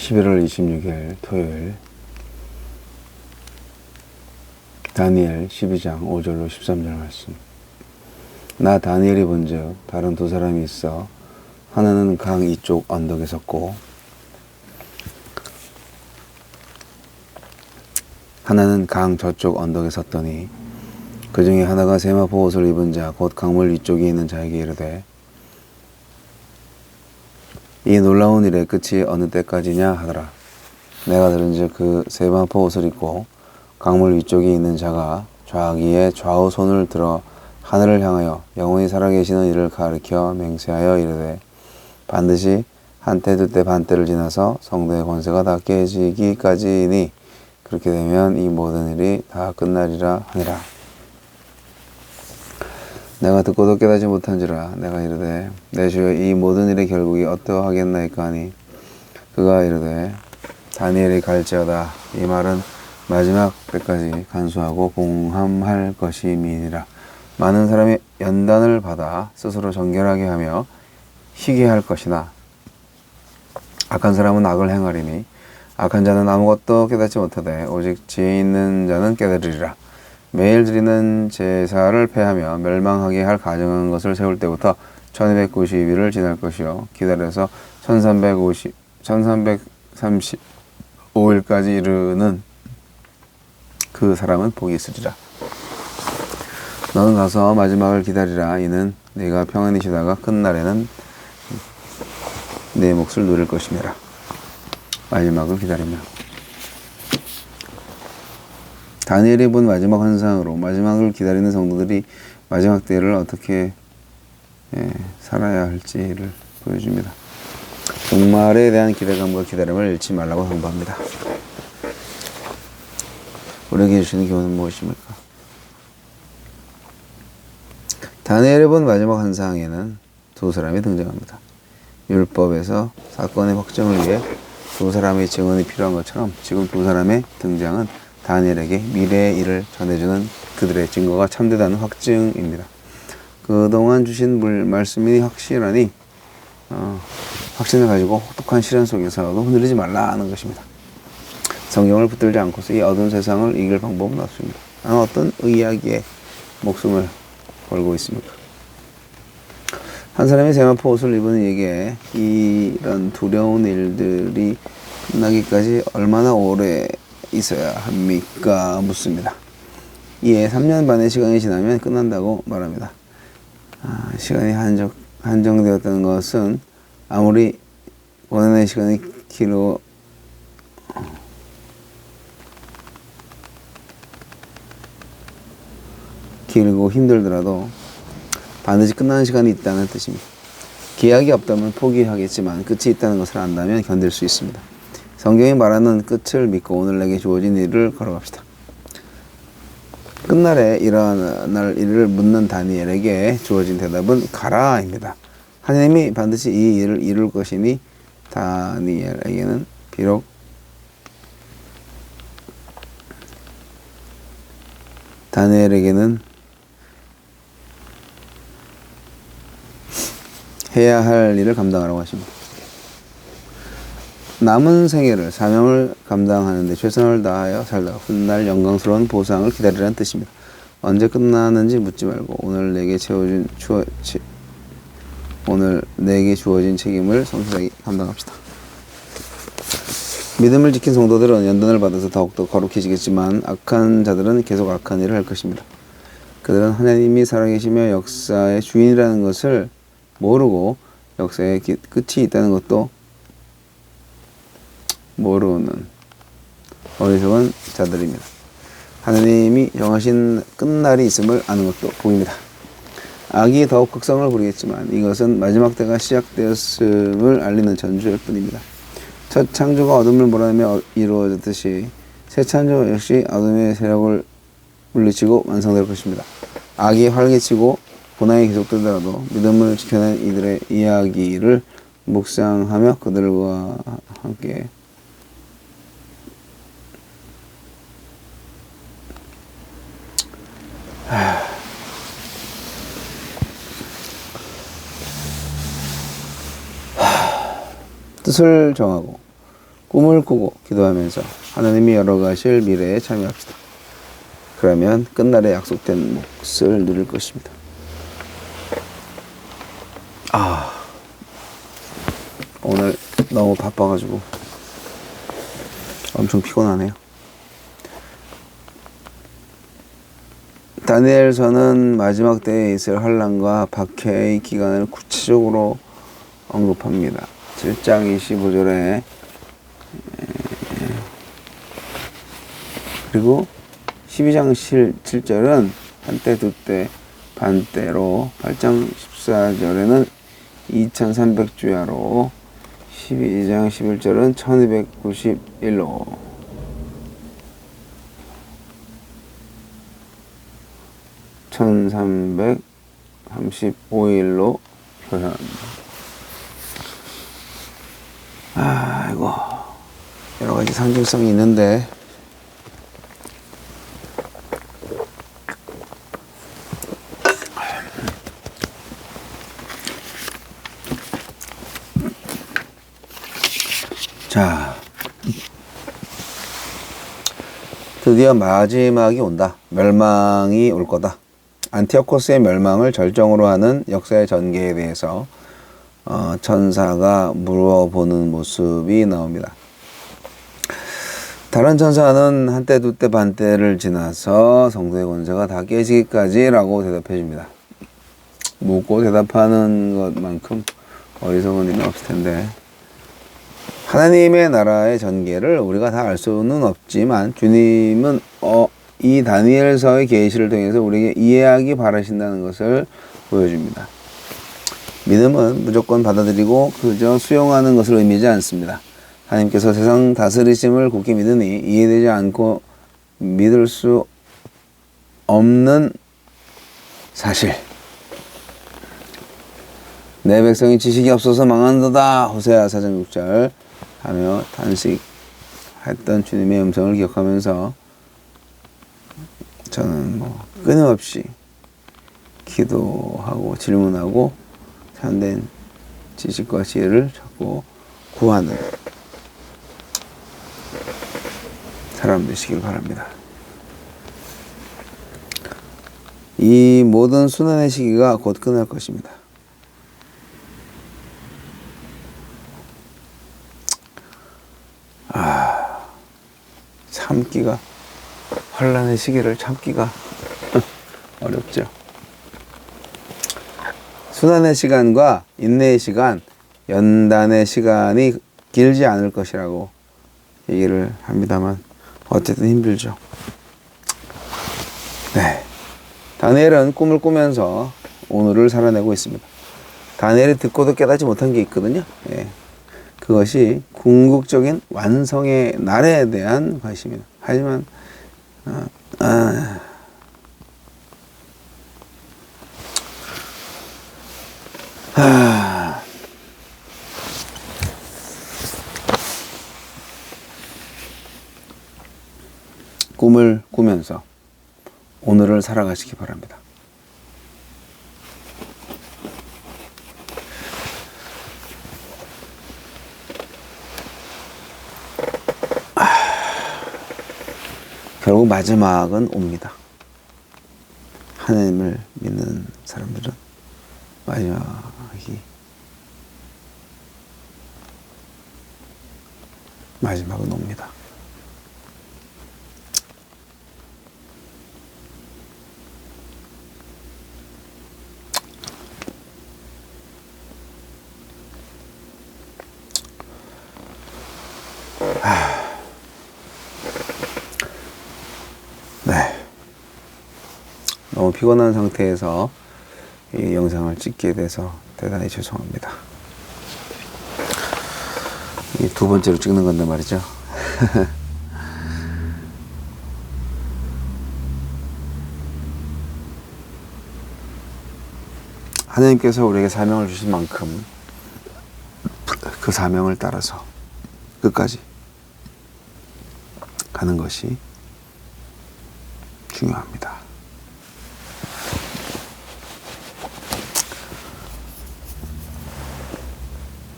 11월 26일 토요일 다니엘 12장 5절로 13절 말씀. 나 다니엘이 본즉 다른 두 사람이 있어 하나는 강 이쪽 언덕에 섰고 하나는 강 저쪽 언덕에 섰더니 그 중에 하나가 세마포 옷을 입은 자 곧 강물 위쪽에 있는 자에게 이르되 이 놀라운 일의 끝이 어느 때까지냐 하더라. 내가 들은즉 그 세마포 옷을 입고 강물 위쪽에 있는 자가 좌기에 좌우 손을 들어 하늘을 향하여 영원히 살아계시는 이를 가리켜 맹세하여 이르되 반드시 한때 두때 반때를 지나서 성도의 권세가 다 깨지기까지니 그렇게 되면 이 모든 일이 다 끝나리라 하니라. 내가 듣고도 깨닫지 못한지라 내가 이르되 내 주여 이 모든 일의 결국이 어떠하겠나이까 하니 그가 이르되 다니엘이 갈지어다. 이 말은 마지막 때까지 간수하고 공함할 것임이니라. 많은 사람이 연단을 받아 스스로 정결하게 하며 희게 할 것이나 악한 사람은 악을 행하리니 악한 자는 아무것도 깨닫지 못하되 오직 지혜 있는 자는 깨달으리라. 매일 드리는 제사를 폐하며 멸망하게 할 가증한 것을 세울 때부터 1290일을 지날 것이요 기다려서 1335일까지 이르는 그 사람은 복이 있으리라. 너는 가서 마지막을 기다리라. 이는 네가 평안히 쉬다가 끝날에는 내 몫을 누릴 것임이라. 마지막을 기다리며 다니엘이 본 마지막 환상으로 마지막을 기다리는 성도들이 마지막 때를 어떻게 살아야 할지를 보여줍니다. 종말에 대한 기대감과 기다림을 잃지 말라고 당부합니다. 우리에게 주시는 교훈은 무엇입니까? 다니엘이 본 마지막 환상에는 두 사람이 등장합니다. 율법에서 사건의 확정을 위해 두 사람의 증언이 필요한 것처럼 지금 두 사람의 등장은 다니엘에게 미래의 일을 전해주는 그들의 증거가 참되다는 확증입니다. 그동안 주신 말씀이 확실하니 확신을 가지고 혹독한 시련 속에서도 흔들리지 말라는 것입니다. 성경을 붙들지 않고서 이 어두운 세상을 이길 방법은 없습니다. 나는 어떤 의학의 목숨을 걸고 있습니까? 한 사람이 세마포 옷을 입은 이에게 이런 두려운 일들이 끝나기까지 얼마나 오래 있어야 합니까? 묻습니다. 이에 3년 반의 시간이 지나면 끝난다고 말합니다. 시간이 한정되었다는 것은 아무리 원하는 시간이 길고 힘들더라도 반드시 끝나는 시간이 있다는 뜻입니다. 기약이 없다면 포기하겠지만 끝이 있다는 것을 안다면 견딜 수 있습니다. 성경이 말하는 끝을 믿고 오늘 내게 주어진 일을 걸어갑시다. 끝날에 일어날 일을 묻는 다니엘에게 주어진 대답은 가라입니다. 하나님이 반드시 이 일을 이룰 것이니 다니엘에게는 비록 해야 할 일을 감당하라고 하십니다. 남은 생애를 사명을 감당하는 데 최선을 다하여 살다가 훗날 영광스러운 보상을 기다리라는 뜻입니다. 언제 끝나는지 묻지 말고 오늘 내게 주어진 책임을 성실하게 감당합시다. 믿음을 지킨 성도들은 연단을 받아서 더욱더 거룩해지겠지만 악한 자들은 계속 악한 일을 할 것입니다. 그들은 하나님이 살아계시며 역사의 주인이라는 것을 모르고 역사의 끝이 있다는 것도 모르는 어리석은 자들입니다. 하나님이 정하신 끝날이 있음을 아는 것도 복입니다. 악이 더욱 극성을 부리겠지만 이것은 마지막 때가 시작되었음을 알리는 전주일 뿐입니다. 첫 창조가 어둠을 몰아내며 이루어졌듯이 새 창조 역시 어둠의 세력을 물리치고 완성될 것입니다. 악이 활개치고 고난이 계속되더라도 믿음을 지켜낸 이들의 이야기를 묵상하며 그들과 함께 뜻을 정하고 꿈을 꾸고 기도하면서 하나님이 열어가실 미래에 참여합시다. 그러면 끝날에 약속된 몫을 누릴 것입니다. 오늘 너무 바빠가지고 엄청 피곤하네요. 다니엘서는 마지막 때에 있을 환난과 박해의 기간을 구체적으로 언급합니다. 7장 25절에 그리고 12장 7절은 한때 두때 반때로 8장 14절에는 2300주야로 12장 11절은 1291로 1335일로 표현합니다. 아이고 여러가지 상징성이 있는데 자, 드디어 마지막이 온다. 멸망이 올 거다. 안티오코스의 멸망을 절정으로 하는 역사의 전개에 대해서 천사가 물어보는 모습이 나옵니다. 다른 천사는 한때 두때 반때를 지나서 성도의 권세가 다 깨지기까지 라고 대답해 줍니다. 묻고 대답하는 것만큼 어리석은 일은 없을 텐데 하나님의 나라의 전개를 우리가 다 알 수는 없지만 주님은 이 다니엘서의 계시를 통해서 우리에게 이해하기 바라신다는 것을 보여줍니다. 믿음은 무조건 받아들이고 그저 수용하는 것을 의미하지 않습니다. 하나님께서 세상 다스리심을 굳게 믿으니 이해되지 않고 믿을 수 없는 사실. 내 백성이 지식이 없어서 망한도다. 호세아 4장 6절 하며 탄식했던 주님의 음성을 기억하면서 저는 끊임없이 기도하고 질문하고 참된 지식과 지혜를 찾고 구하는 사람 되시길 바랍니다. 이 모든 순환의 시기가 곧 끝날 것입니다. 참기가 환난의 시기를 참기가 어렵죠. 순환의 시간과 인내의 시간, 연단의 시간이 길지 않을 것이라고 얘기를 합니다만 어쨌든 힘들죠. 네, 다니엘은 꿈을 꾸면서 오늘을 살아내고 있습니다. 다니엘이 듣고도 깨닫지 못한 게 있거든요. 예. 그것이 궁극적인 완성의 날에 대한 관심이에요. 하지만 꿈을 꾸면서 오늘을 살아가시기 바랍니다. 결국 마지막은 옵니다. 하나님을 믿는 사람들은 마지막은 옵니다. 네. 너무 피곤한 상태에서 이 영상을 찍게 돼서 대단히 죄송합니다. 이 두 번째로 찍는 건데 말이죠. 하나님께서 우리에게 사명을 주신 만큼 그 사명을 따라서 끝까지 가는 것이 중요합니다.